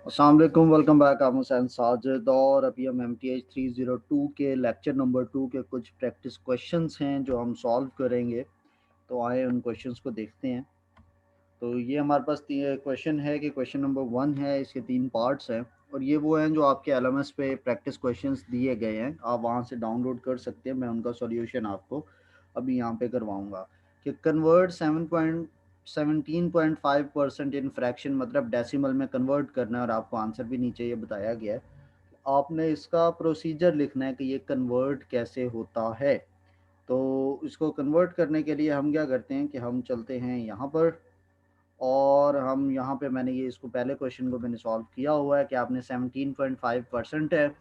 अस्सलाम वालेकुम, welcome back. आप हुसैन साजिद और अभी हम MTH 302 के लेक्चर नंबर 2 के कुछ प्रैक्टिस क्वेश्चंस हैं जो हम सॉल्व करेंगे। तो आए उन क्वेश्चंस को देखते हैं। तो ये हमारे पास क्वेश्चन है कि क्वेश्चन नंबर 1 है, इसके 3 पार्ट्स हैं और ये वो हैं जो आपके LMS पे प्रैक्टिस क्वेश्चंस दिए गए हैं। आप वहाँ से डाउनलोड कर सकते हैं। मैं उनका सॉल्यूशन आपको अभी यहाँ पे करवाऊँगा कि कन्वर्ट 17.5% इन फ्रैक्शन, मतलब डेसिमल में कन्वर्ट करना है और आपको आंसर भी नीचे ये बताया गया है। आपने इसका प्रोसीजर लिखना है कि ये कन्वर्ट कैसे होता है। तो इसको कन्वर्ट करने के लिए हम क्या करते हैं कि हम चलते हैं यहाँ पर और हम यहाँ पे मैंने ये इसको पहले क्वेश्चन को मैंने सॉल्व किया हुआ है कि आपने 17.5% है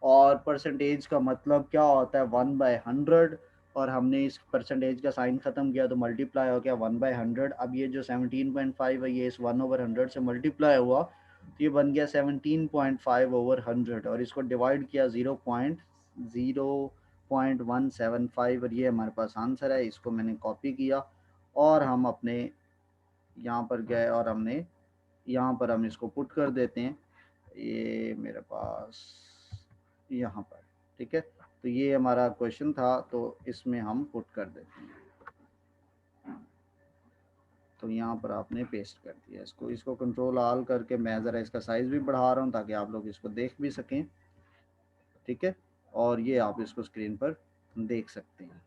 और परसेंटेज का मतलब क्या होता है 1/100 और हमने इस परसेंटेज का साइन ख़त्म किया तो मल्टीप्लाई हो गया 1/100। अब ये जो 17.5 है ये इस 1/100 से मल्टीप्लाई हुआ तो ये बन गया 17.5/100 और इसको डिवाइड किया 0.0175 और ये हमारे पास आंसर है। इसको मैंने कॉपी किया और हम अपने यहाँ पर गए और हमने यहाँ पर हम इसको पुट कर देते हैं। ये मेरे पास यहाँ पर, ठीक है। तो ये हमारा क्वेश्चन था तो इसमें हम पुट कर देते हैं। तो यहाँ पर आपने पेस्ट कर दिया इसको। इसको कंट्रोल आल करके मैं ज़रा इसका साइज़ भी बढ़ा रहा हूँ ताकि आप लोग इसको देख भी सकें, ठीक है। और ये आप इसको स्क्रीन पर देख सकते हैं।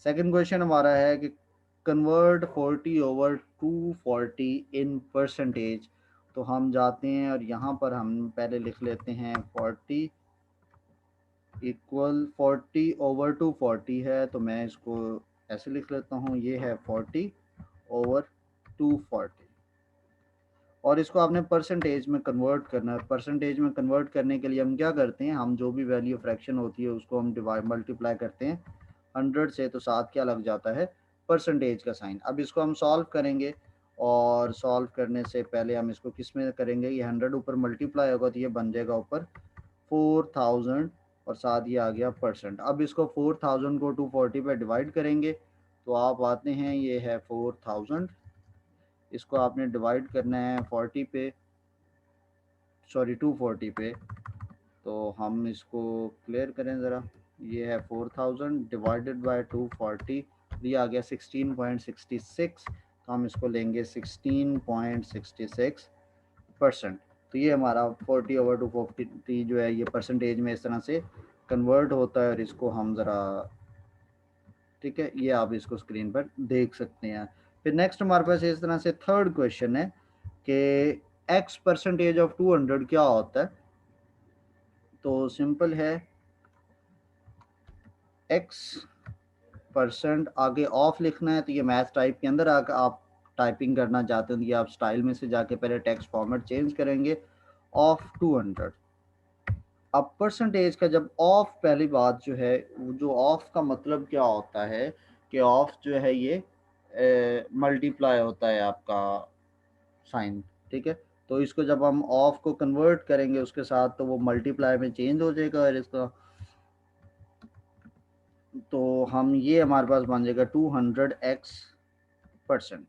सेकंड क्वेश्चन हमारा है कि कन्वर्ट 40/240 इन परसेंटेज। तो हम जाते हैं और यहाँ पर हम पहले लिख लेते हैं 40 इक्वल 40/240 है तो मैं इसको ऐसे लिख लेता हूँ, ये है 40/240 और इसको आपने परसेंटेज में कन्वर्ट करना है। परसेंटेज में कन्वर्ट करने के लिए हम क्या करते हैं, हम जो भी वैल्यू फ्रैक्शन होती है उसको हम डिवाइड मल्टीप्लाई करते हैं 100 से, तो साथ क्या लग जाता है, परसेंटेज का साइन। अब इसको हम सॉल्व करेंगे और सॉल्व करने से पहले हम इसको किस में करेंगे, ये 100 ऊपर मल्टीप्लाई होगा तो ये बन जाएगा ऊपर 4000 और साथ ही आ गया परसेंट। अब इसको 4000 को 240 पे डिवाइड करेंगे तो आप आते हैं, ये है 4000, इसको आपने डिवाइड करना है 40 पे, सॉरी 240 पे। तो हम इसको क्लियर करें ज़रा। ये है 4000 डिवाइडेड बाय 240, ये आ गया 16.66। तो हम इसको लेंगे 16.66%। तो ये हमारा 40/240 जो है ये परसेंटेज में इस तरह से कन्वर्ट होता है और इसको हम ज़रा, ठीक है, ये आप इसको स्क्रीन पर देख सकते हैं। फिर नेक्स्ट हमारे पास इस तरह से थर्ड क्वेश्चन है कि x परसेंटेज ऑफ 200 क्या होता है। तो सिंपल है, x परसेंट आगे ऑफ लिखना है। तो ये मैथ टाइप के अंदर आकर आप टाइपिंग करना चाहते हो तो ये आप स्टाइल में से जाके पहले टेक्स्ट फॉर्मेट चेंज करेंगे, ऑफ 200। अब परसेंटेज का जब ऑफ, पहली बात जो है, जो ऑफ का मतलब क्या होता है कि ऑफ जो है ये मल्टीप्लाई होता है आपका साइन, ठीक है। तो इसको जब हम ऑफ को कन्वर्ट करेंगे उसके साथ तो वो मल्टीप्लाई में चेंज हो जाएगा और इसका, तो हम ये हमारे पास बन जाएगा 200x%,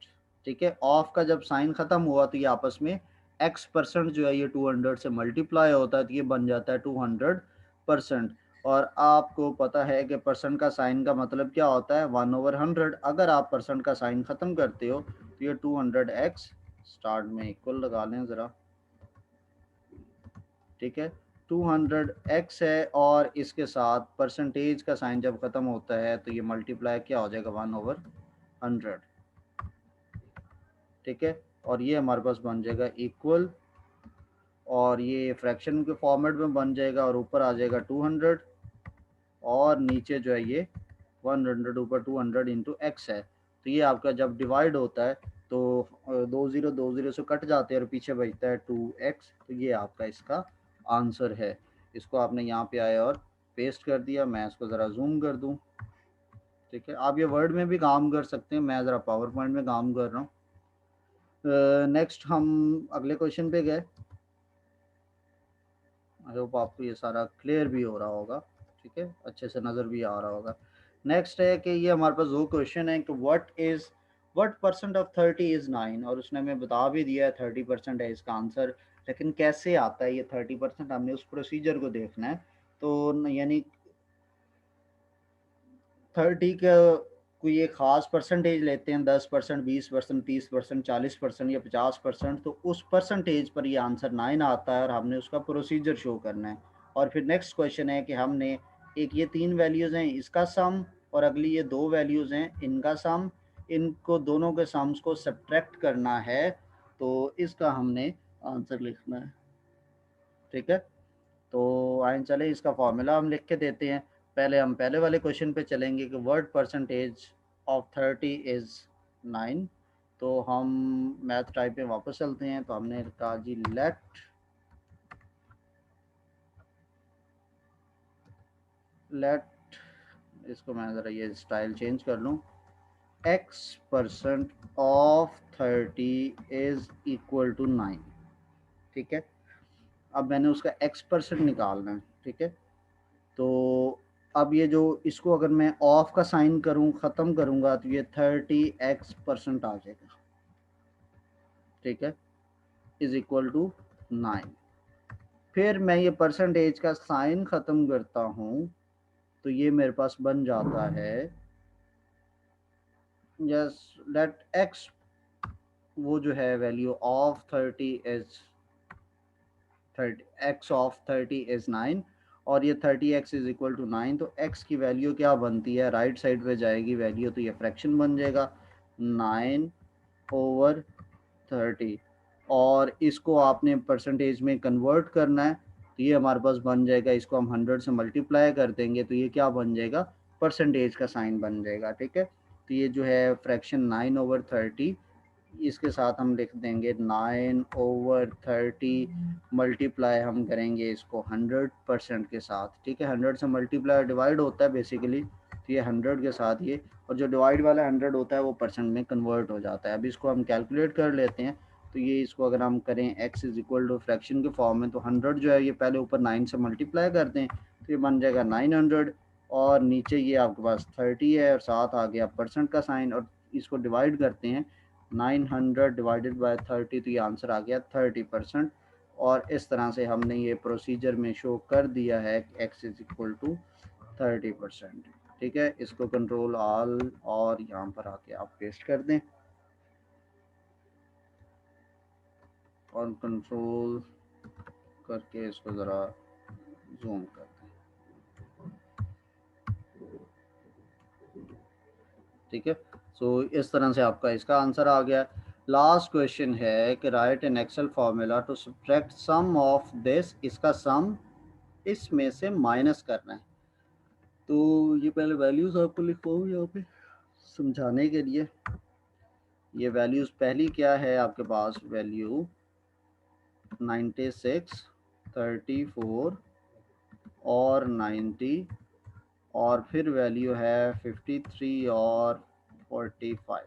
ठीक है। ऑफ का जब साइन खत्म हुआ तो ये आपस में x% जो है ये 200 से मल्टीप्लाई होता है तो ये बन जाता है 200%। और आपको पता है कि परसेंट का साइन का मतलब क्या होता है, 1/100। अगर आप परसेंट का साइन ख़त्म करते हो तो ये 200x स्टार्ट में इक्वल लगा लें ज़रा, ठीक है। 200x है और इसके साथ परसेंटेज का साइन जब ख़त्म होता है तो ये मल्टीप्लाई क्या हो जाएगा, 1/100, ठीक है। और ये हमारे पास बन जाएगा इक्वल और ये फ्रैक्शन के फॉर्मेट में बन जाएगा और ऊपर आ जाएगा 200 और नीचे जो है ये 100 ऊपर 200 इंटू एक्स है। तो ये आपका जब डिवाइड होता है तो 2 0 से कट जाते हैं और पीछे बचता है 2x। तो ये आपका इसका आंसर है। इसको आपने यहाँ पे आया और पेस्ट कर दिया। मैं इसको ज़रा जूम कर दूँ, ठीक है। आप ये वर्ड में भी काम कर सकते हैं, मैं ज़रा पावर पॉइंट में काम कर रहा हूँ। नेक्स्ट हम अगले क्वेश्चन पे गए। आई होप आपको ये सारा क्लियर भी हो रहा होगा, ठीक है, अच्छे से नज़र भी आ रहा होगा। नेक्स्ट है कि ये हमारे पास वो क्वेश्चन है कि what is what percent of 30 is 9, और उसने हमें बता भी दिया है 30% है इसका आंसर। लेकिन कैसे आता है ये 30%, हमने उस प्रोसीजर को देखना है। तो यानी 30 का कोई एक ख़ास परसेंटेज लेते हैं, 10%, 20%, 30%, 40% या 50%, तो उस परसेंटेज पर ये आंसर 9 आता है और हमने उसका प्रोसीजर शो करना है। और फिर नेक्स्ट क्वेश्चन है कि हमने एक ये 3 वैल्यूज़ हैं इसका सम, और अगली ये 2 वैल्यूज़ हैं इनका सम, इनको दोनों के सम्स को सब्ट्रैक्ट करना है, तो इसका हमने आंसर लिखना है। ठीक है, तो आइए चले इसका फॉर्मूला हम लिख के देते हैं। पहले हम पहले वाले क्वेश्चन पे चलेंगे कि वर्ड परसेंटेज ऑफ 30 इज़ 9। तो हम मैथ टाइप में वापस चलते हैं। तो हमने कहा जी लेट इसको मैं ज़रा ये स्टाइल चेंज कर लूँ, x% of 30 is equal to 9। ठीक है, अब मैंने उसका x% निकालना है। ठीक है, तो अब ये जो इसको अगर मैं ऑफ का साइन करूं, ख़त्म करूंगा, तो ये 30x% आ जाएगा। ठीक है, इज इक्वल टू 9। फिर मैं ये परसेंटेज का साइन ख़त्म करता हूं, तो ये मेरे पास बन जाता है यस लेट x, वो जो है value of 30 is 30, x of 30 is 9, और ये 30x इज इक्वल टू 9। तो x की वैल्यू क्या बनती है, राइट साइड पे जाएगी वैल्यू, तो ये फ्रैक्शन बन जाएगा 9/30, और इसको आपने परसेंटेज में कन्वर्ट करना है, तो ये हमारे पास बन जाएगा, इसको हम 100 से मल्टीप्लाई कर देंगे तो ये क्या बन जाएगा, परसेंटेज का साइन बन जाएगा। ठीक है, तो ये जो है फ्रैक्शन 9/30, इसके साथ हम लिख देंगे 9/30 मल्टीप्लाई हम करेंगे इसको 100% के साथ। ठीक है, 100 से मल्टीप्लाई डिवाइड होता है बेसिकली, तो ये 100 के साथ ये, और जो डिवाइड वाला 100 होता है वो परसेंट में कन्वर्ट हो जाता है। अब इसको हम कैलकुलेट कर लेते हैं। तो ये इसको अगर हम करें x is equal to fraction के फॉर्म में, तो 100 जो है ये पहले ऊपर 9 से मल्टीप्लाई कर दें, तो ये बन जाएगा 900, और नीचे ये आपके पास 30 है और साथ आ गया परसेंट का साइन, और इसको डिवाइड करते हैं 900 डिवाइडेड बाय 30, तो ये आंसर आ गया 30%। और इस तरह से हमने ये प्रोसीजर में शो कर दिया है x इज इक्वल टू 30%। ठीक है, इसको कंट्रोल ऑल और यहाँ पर आके आप पेस्ट कर दें, और कंट्रोल करके इसको ज़रा जूम कर दें। ठीक है, सो इस तरह से आपका इसका आंसर आ गया। लास्ट क्वेश्चन है कि write an Excel formula to subtract sum of this, इसका सम इसमें से माइनस करना है। तो ये पहले वैल्यूज़ आपको लिखवाऊँ यहाँ पे समझाने के लिए। ये वैल्यूज़ पहली क्या है आपके पास, वैल्यू 96, 34 और 90, और फिर वैल्यू है 53 और 45।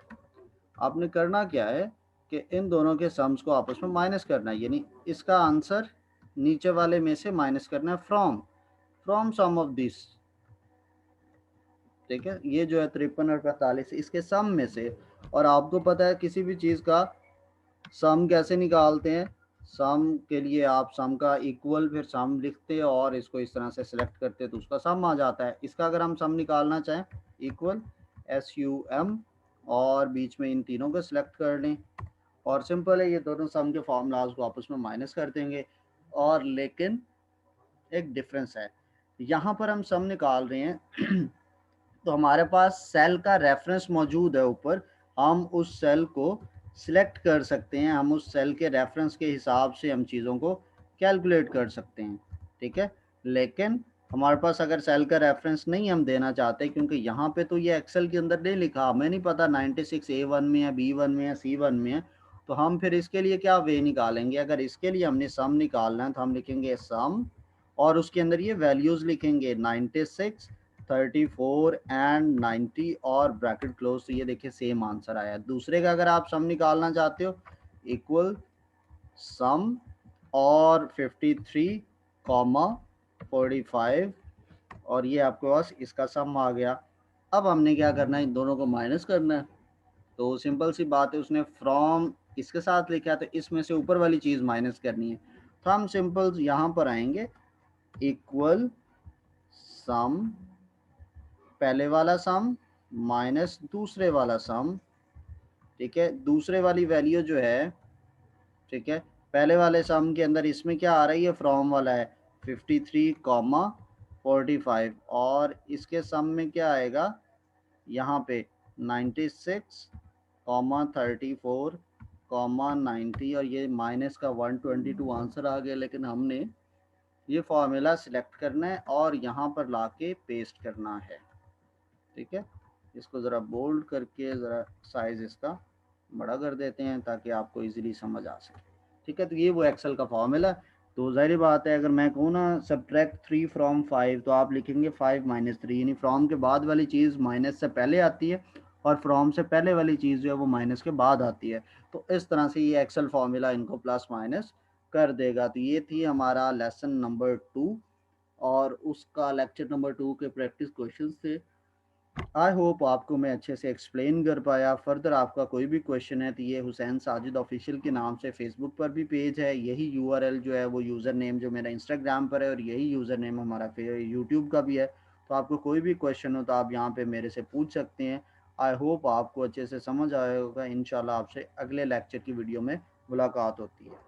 आपने करना क्या है कि इन दोनों के सम्स को आपस में माइनस करना है, यानी इसका आंसर नीचे वाले में से माइनस करना है फ्रॉम सम ऑफ दिस। ठीक है, ये जो है 53 और 45 इसके सम में से। और आपको पता है किसी भी चीज़ का सम कैसे निकालते हैं, सम के लिए आप सम का इक्वल फिर सम लिखते हैं और इसको इस तरह से सिलेक्ट करते हैं तो उसका सम आ जाता है। इसका अगर हम सम निकालना चाहें, इक्वल SUM, और बीच में इन तीनों को सिलेक्ट कर लें, और सिंपल है, ये दोनों सम के फॉर्मूलाज को आपस में माइनस कर देंगे। और लेकिन एक डिफरेंस है, यहाँ पर हम सम निकाल रहे हैं तो हमारे पास सेल का रेफरेंस मौजूद है ऊपर, हम उस सेल को सिलेक्ट कर सकते हैं, हम उस सेल के रेफरेंस के हिसाब से हम चीज़ों को कैलकुलेट कर सकते हैं। ठीक है, लेकिन हमारे पास अगर सेल का रेफरेंस नहीं हम देना चाहते, क्योंकि यहाँ पे तो ये एक्सेल के अंदर नहीं लिखा, हमें नहीं पता 96 A1 में है, B1 में है, C1 में है, तो हम फिर इसके लिए क्या वे निकालेंगे, अगर इसके लिए हमने सम निकालना है तो हम लिखेंगे सम, और उसके अंदर ये वैल्यूज़ लिखेंगे 96, 34 एंड 90 और ब्रैकेट क्लोज, तो ये देखिए सेम आंसर आया। दूसरे का अगर आप सम निकालना चाहते हो, इक्वल सम और 53 कॉमा 45, और ये आपके पास इसका सम आ गया। अब हमने क्या करना है, इन दोनों को माइनस करना है। तो सिंपल सी बात है, उसने फ्रॉम इसके साथ लिखा है तो इसमें से ऊपर वाली चीज़ माइनस करनी है। तो हम सिंपल यहाँ पर आएंगे, इक्वल सम, पहले वाला सम माइनस दूसरे वाला सम, ठीक है। दूसरे वाली वैल्यू जो है, ठीक है, पहले वाले सम के अंदर इसमें क्या आ रही है, फ्रॉम वाला है 53,45, और इसके सम में क्या आएगा यहाँ पे 96,34,90, और ये माइनस का 122 आंसर आ गया। लेकिन हमने ये फॉर्मूला सिलेक्ट करना है और यहाँ पर लाके पेस्ट करना है, ठीक है। इसको ज़रा बोल्ड करके ज़रा साइज़ इसका बड़ा कर देते हैं ताकि आपको इजीली समझ आ सके, ठीक है। तो ये वो एक्सेल का फॉर्मूला। तो ज़ाहिर बात है, अगर मैं कहूँ ना सब्ट्रैक्ट 3 फ्रॉम 5, तो आप लिखेंगे 5 माइनस 3, यानी फ्रॉम के बाद वाली चीज़ माइनस से पहले आती है और फ्रॉम से पहले वाली चीज़ जो है वो माइनस के बाद आती है। तो इस तरह से ये एक्सेल फॉर्मूला इनको प्लस माइनस कर देगा। तो ये थी हमारा लेसन नंबर 2 और उसका लेक्चर नंबर 2 के प्रैक्टिस क्वेश्चन थे। आई होप आपको मैं अच्छे से एक्सप्लेन कर पाया। फर्दर आपका कोई भी क्वेश्चन है तो ये हुसैन साजिद ऑफिशियल के नाम से फेसबुक पर भी पेज है, यही यूआरएल जो है वो यूज़र नेम जो मेरा इंस्टाग्राम पर है, और यही यूज़र नेम हमारा यूट्यूब का भी है। तो आपको कोई भी क्वेश्चन हो तो आप यहाँ पे मेरे से पूछ सकते हैं। आई होप आपको अच्छे से समझ आया होगा। इंशाल्लाह आपसे अगले लेक्चर की वीडियो में मुलाकात होती है।